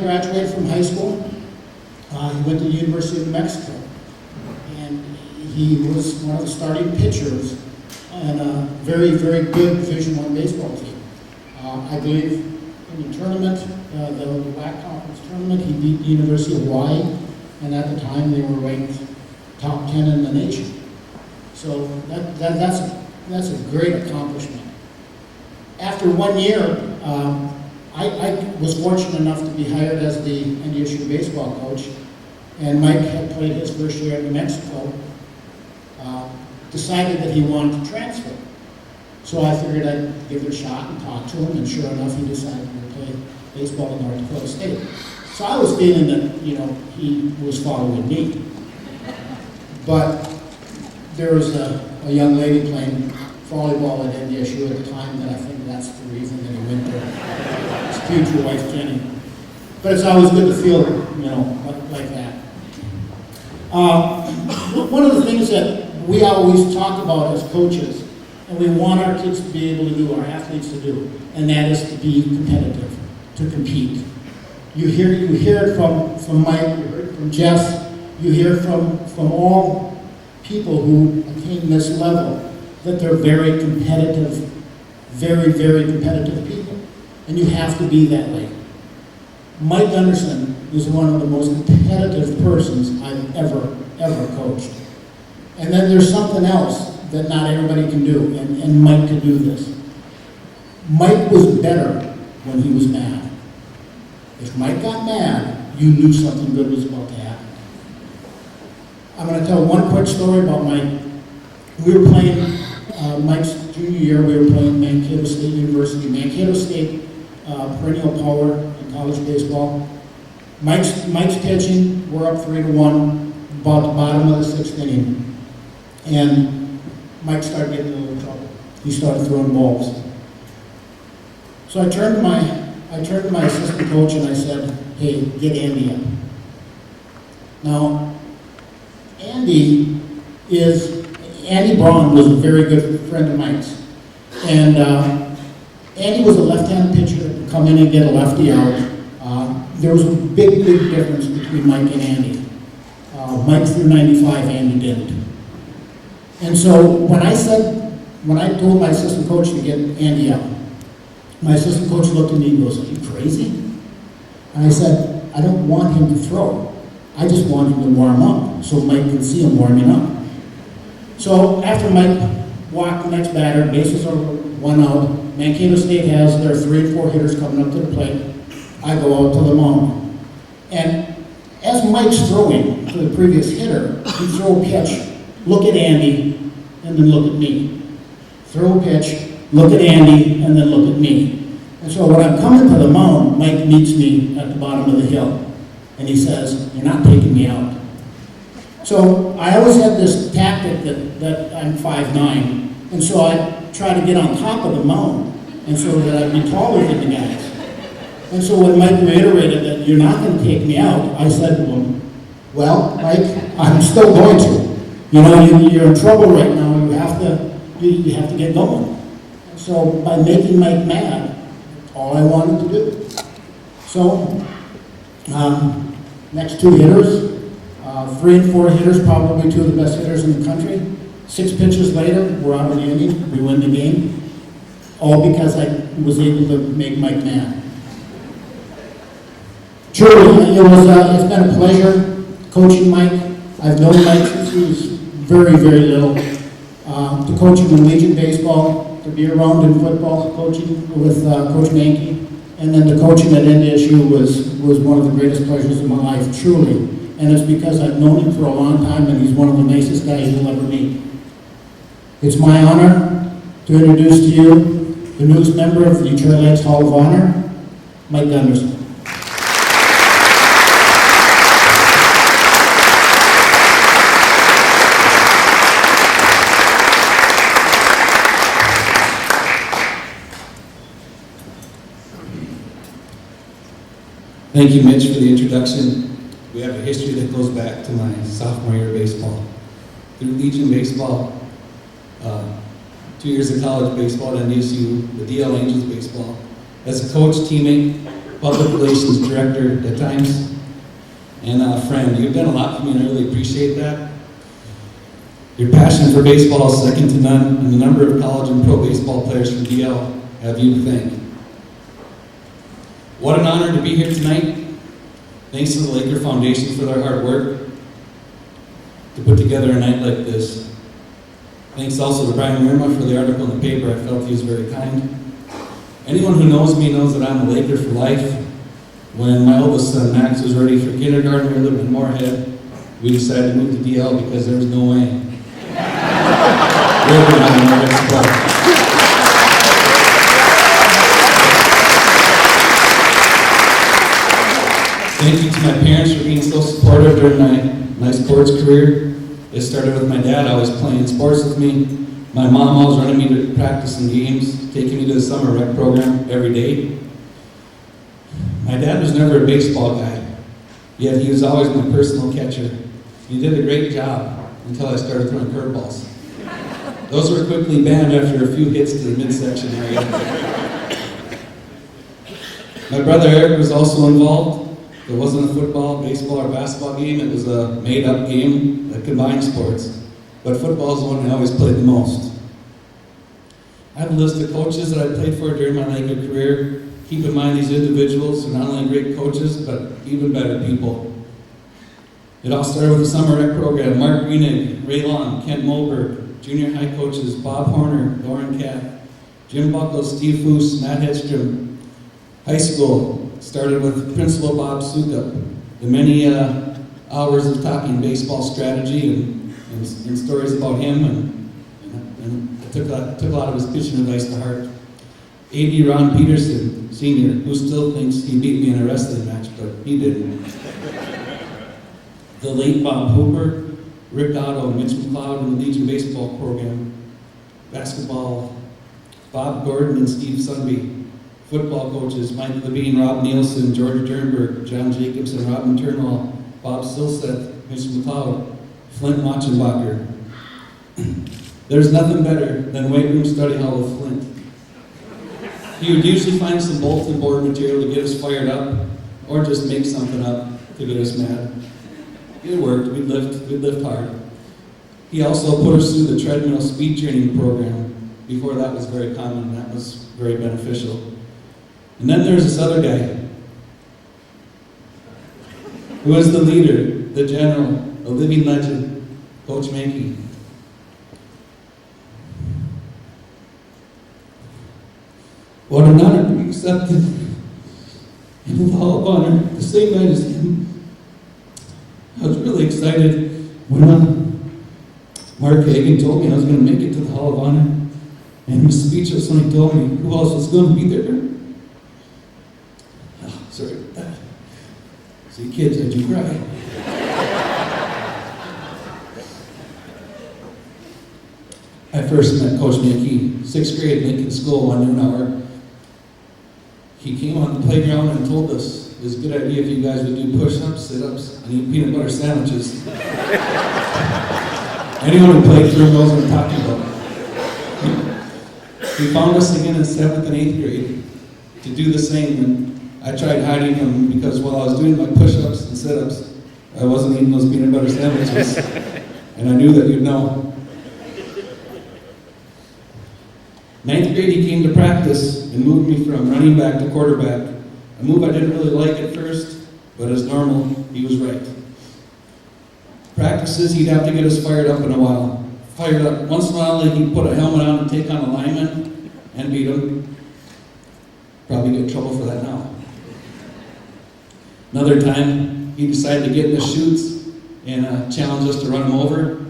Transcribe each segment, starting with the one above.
graduated from high school, he went to the University of New Mexico. And he was one of the starting pitchers on a very, very good Division I baseball team. I believe in the tournament, the WAC conference tournament, he beat the University of Hawaii, and at the time they were ranked top 10 in the nation. So that's a great accomplishment. After 1 year, I was fortunate enough to be hired as the NDSU baseball coach, and Mike had played his first year in New Mexico, decided that he wanted to transfer. So I figured I'd give it a shot and talk to him, and sure enough, he decided to play baseball in North Dakota State. So I was feeling that, he was following me. But there was a young lady playing volleyball at NDSU at the time that I think that's the reason that he went there. His future wife, Jenny. But it's always good to feel, like that. One of the things that we always talk about as coaches, and we want our kids to be able to do, our athletes to do, and that is to be competitive, to compete. You hear it from Mike, you hear it from Jess, you hear from all people who attain this level, that they're very competitive, very, very competitive people. And you have to be that way. Mike Gunderson is one of the most competitive persons I've ever coached. And then there's something else that not everybody can do, and Mike could do this. Mike was better when he was mad. If Mike got mad, you knew something good was about to happen. I'm going to tell one quick story about Mike. We were playing, Mike's junior year, we were playing Mankato State University. Mankato State, perennial power in college baseball. Mike's pitching, we're up 3-1, about the bottom of the 6th inning. And Mike started getting in a little trouble. He started throwing balls. So I turned to my assistant coach and I said, hey, get Andy up. Now, Andy Braun was a very good friend of Mike's. And Andy was a left-handed pitcher that could come in and get a lefty out. There was a big, big difference between Mike and Andy. Mike threw 95, Andy didn't. And so when I told my assistant coach to get Andy out, my assistant coach looked at me and goes, are you crazy? And I said, I don't want him to throw. I just want him to warm up so Mike can see him warming up. So after Mike walked the next batter, bases are 1 out, Mankato State has their 3 and 4 hitters coming up to the plate. I go out to the mound. And as Mike's throwing to the previous hitter, he'd throw a pitch, look at Andy, and then look at me. Throw a pitch, look at Andy, and then look at me. And so when I'm coming to the mound, Mike meets me at the bottom of the hill. And he says, you're not taking me out. So I always had this tactic that I'm 5'9", and so I try to get on top of the mound, and so that I'd be taller than the guys. And so when Mike reiterated that you're not going to take me out, I said to him, well, Mike, I'm still going to. You're in trouble right now. You have to get going. And so by making Mike mad, all I wanted to do. So next 2 hitters, 3 and 4 hitters, probably 2 of the best hitters in the country. 6 pitches later, we're out of the inning. We win the game, all because I was able to make Mike mad. Truly, it's been a pleasure coaching Mike. I've known Mike since he was very, very little. To coach him in Legion baseball, to be around in football, coaching with Coach Mankey, and then the coaching at NDSU was one of the greatest pleasures of my life, truly. And it's because I've known him for a long time, and he's one of the nicest guys you'll ever meet. It's my honor to introduce to you the newest member of the Detroit Lakes Hall of Honor, Mike Gunderson. Thank you, Mitch, for the introduction. We have a history that goes back to my sophomore year of baseball. Through Legion baseball, 2 years of college baseball at NDSU, the DL Angels baseball. As a coach, teammate, public relations director at times, and a friend. You've done a lot for me, and I really appreciate that. Your passion for baseball is second to none, and the number of college and pro baseball players from DL have you to thank. What an honor to be here tonight. Thanks to the Laker Foundation for their hard work to put together a night like this. Thanks also to Brian Lerma for the article in the paper. I felt he was very kind. Anyone who knows me knows that I'm a Laker for life. When my oldest son Max was ready for kindergarten, we lived in Moorhead. We decided to move to DL because there was no way. Thank you to my parents for being so supportive during my sports career. It started with my dad always playing sports with me. My mom always running me to practice and games, taking me to the summer rec program every day. My dad was never a baseball guy, yet he was always my personal catcher. He did a great job until I started throwing curveballs. Those were quickly banned after a few hits to the midsection area. My brother Eric was also involved. It wasn't a football, baseball, or basketball game. It was a made-up game that combined sports. But football is the one I always played the most. I have a list of coaches that I played for during my Laker career. Keep in mind these individuals are not only great coaches, but even better people. It all started with the summer rec program. Mark Greenig, Ray Long, Kent Moberg, junior high coaches Bob Horner, Lauren Kath, Jim Buckles, Steve Foose, Matt Hedstrom. High school started with Principal Bob Sukup. The many hours of talking baseball strategy and stories about him, and I took a lot of his pitching advice to heart. A.D. Ron Peterson, Sr., who still thinks he beat me in a wrestling match, but he didn't. The late Bob Hooper, Rick Otto, Mitch McLeod in the Legion baseball program. Basketball, Bob Gordon and Steve Sunby. Football coaches, Mike Levine, Rob Nielsen, George Dernberg, John Jacobson, Robin Turnwall, Bob Silseth, Mitch McLeod, Flint Machenbacher. There's nothing better than weight room study hall with Flint. He would usually find some bulletin board material to get us fired up, or just make something up to get us mad. It worked. We'd lift hard. He also put us through the treadmill speed training program. Before that was very common, and that was very beneficial. And then there's this other guy, who was the leader, the general, a living legend, Coach Mankey. What an honor to be accepted in the Hall of Honor the same night as him. I was really excited when Mark Hagan told me I was going to make it to the Hall of Honor. And he was speechless when he told me who else was going to be there. Oh, sorry about that. See, kids, I do cry. I first met Coach Mankey, 6th grade, Lincoln School, 1 noon hour. He came on the playground and told us it was a good idea if you guys would do push-ups, sit-ups, and eat peanut butter sandwiches. Anyone who played through knows what I'm talking about. He found us again in 7th and 8th grade to do the same, and I tried hiding him because while I was doing my push-ups and sit-ups, I wasn't eating those peanut butter sandwiches, and I knew that you'd know. 9th grade, he came to practice and moved me from running back to quarterback, a move I didn't really like at first, but as normal, he was right. Practices, he'd have to get us fired up. Once in a while, he'd put a helmet on and take on a lineman and beat him. Probably get in trouble for that now. Another time, he decided to get in the chutes and challenge us to run him over.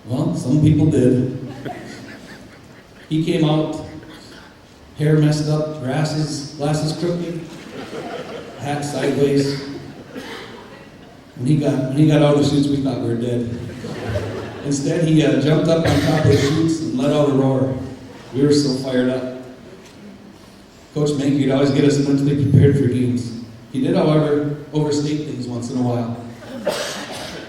Well, some people did. He came out, hair messed up, glasses crooked, hat sideways. When he got out of the chutes, we thought we were dead. Instead, he jumped up on top of the chutes and let out a roar. We were so fired up. Coach Mankey would always get us mentally prepared for games. He did, however, overstate things once in a while.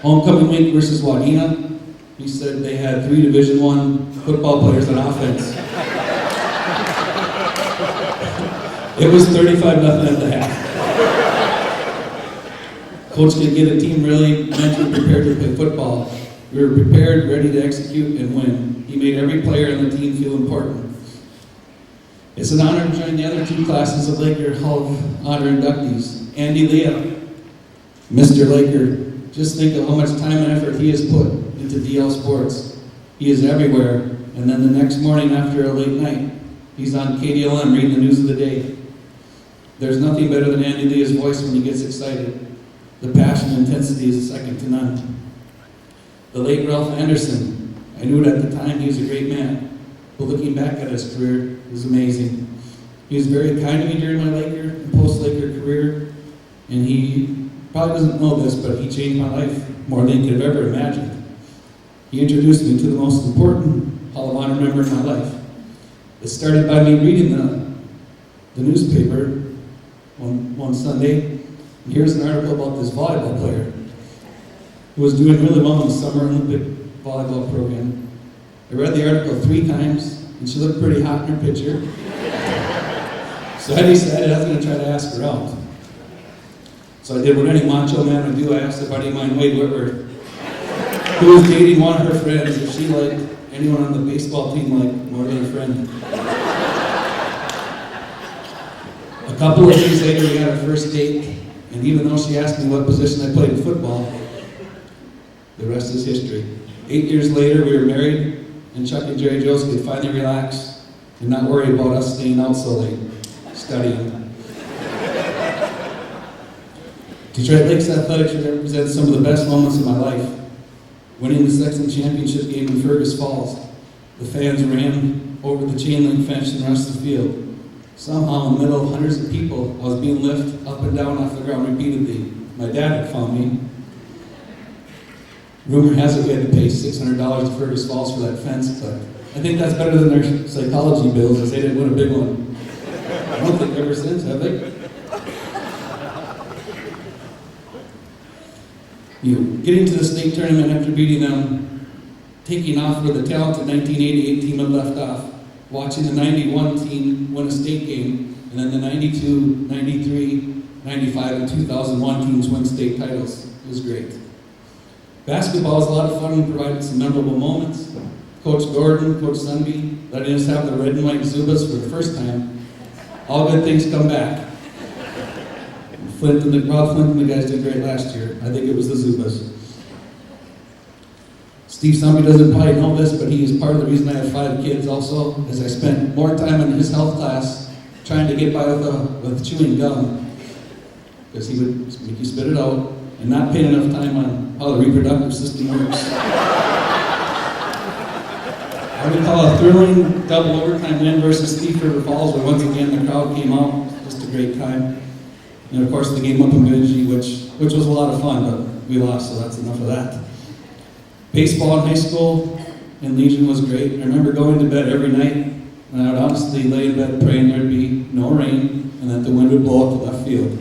Homecoming week versus Wadena, he said they had 3 Division I football players on offense. It was 35-0 at the half. Coach could get a team really mentally prepared to play football. We were prepared, ready to execute and win. He made every player on the team feel important. It's an honor to join the other two classes of Laker Hall of Honor inductees. Andy Leah, Mr. Laker. Just think of how much time and effort he has put into DL Sports. He is everywhere, and then the next morning after a late night, he's on KDLM reading the news of the day. There's nothing better than Andy Leah's voice when he gets excited. The passion and intensity is second to none. The late Ralph Anderson. I knew it at the time he was a great man, but looking back at his career, it was amazing. He was very kind to me during my Laker and post-Laker career, and he probably doesn't know this, but he changed my life more than he could have ever imagined. He introduced me to the most important Hall of Honor member in my life. It started by me reading the newspaper one Sunday. And here's an article about this volleyball player who was doing really well in the Summer Olympic volleyball program. I read the article 3 times, and she looked pretty hot in her picture. So I decided I was going to try to ask her out. So I did what any macho man would do. I asked a buddy of mine, Wade Whitworth, who was dating one of her friends, if she liked anyone on the baseball team like more than a friend. A couple of days later, we got our first date, and even though she asked me what position I played in football, the rest is history. 8 years later, we were married, and Chuck and Jerry Jones could finally relax and not worry about us staying out so late, studying. Detroit Lakes Athletics represents some of the best moments of my life. Winning the Sexton Championship game in Fergus Falls, the fans ran over the chain link fence and rushed the field. Somehow, in the middle of hundreds of people, I was being lifted up and down off the ground repeatedly. My dad had found me. Rumor has it we had to pay $600 to Fergus Falls for that fence, but I think that's better than their psychology bills, as they didn't win a big one. I don't think ever since, have they? Getting to the state tournament after beating them, taking off where the talented 1988 team had left off, watching the 91 team win a state game, and then the 92, 93, 95, and 2001 teams win state titles. It was great. Basketball was a lot of fun and provided some memorable moments. Coach Gordon, Coach Sunby, letting us have the red and white Zubas for the first time. All good things come back. Rob Flint and the guys did great last year. I think it was the Zubas. Steve Sunby doesn't probably know this, but he is part of the reason I have 5 kids also, as I spent more time in his health class trying to get by with chewing gum, because he would make you spit it out, and not paying enough time on how the reproductive system works. I recall a thrilling double overtime win versus Thief River Falls, where once again the crowd came out. Just a great time. And of course the game up in Bemidji, which was a lot of fun, but we lost, so that's enough of that. Baseball in high school and Legion was great. I remember going to bed every night, and I would honestly lay in bed praying there'd be no rain and that the wind would blow up to left field.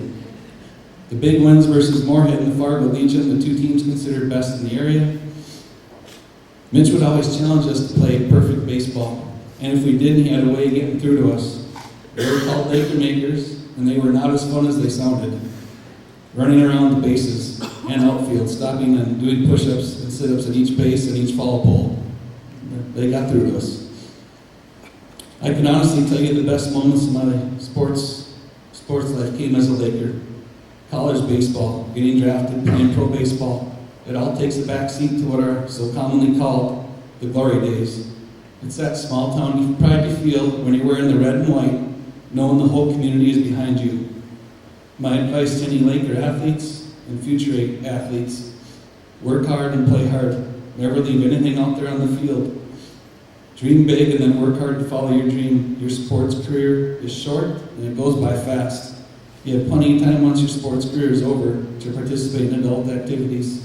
The big wins versus Moorhead and the Fargo Legion, the 2 teams considered best in the area. Mitch would always challenge us to play perfect baseball, and if we didn't, he had a way of getting through to us. They were called Laker Makers, and they were not as fun as they sounded. Running around the bases and outfield, stopping and doing push-ups and sit-ups at each base and each foul pole. They got through to us. I can honestly tell you the best moments of my sports life came as a Laker. College baseball, getting drafted, playing pro baseball. It all takes a back seat to what are so commonly called the glory days. It's that small town pride you feel when you're wearing the red and white, knowing the whole community is behind you. My advice to any Laker athletes and future athletes, work hard and play hard. Never leave anything out there on the field. Dream big and then work hard to follow your dream. Your sports career is short and it goes by fast. You have plenty of time once your sports career is over to participate in adult activities.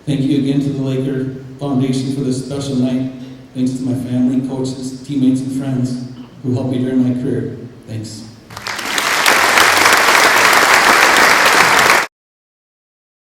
Thank you again to the Laker Foundation for this special night. Thanks to my family, coaches, teammates, and friends who helped me during my career. Thanks.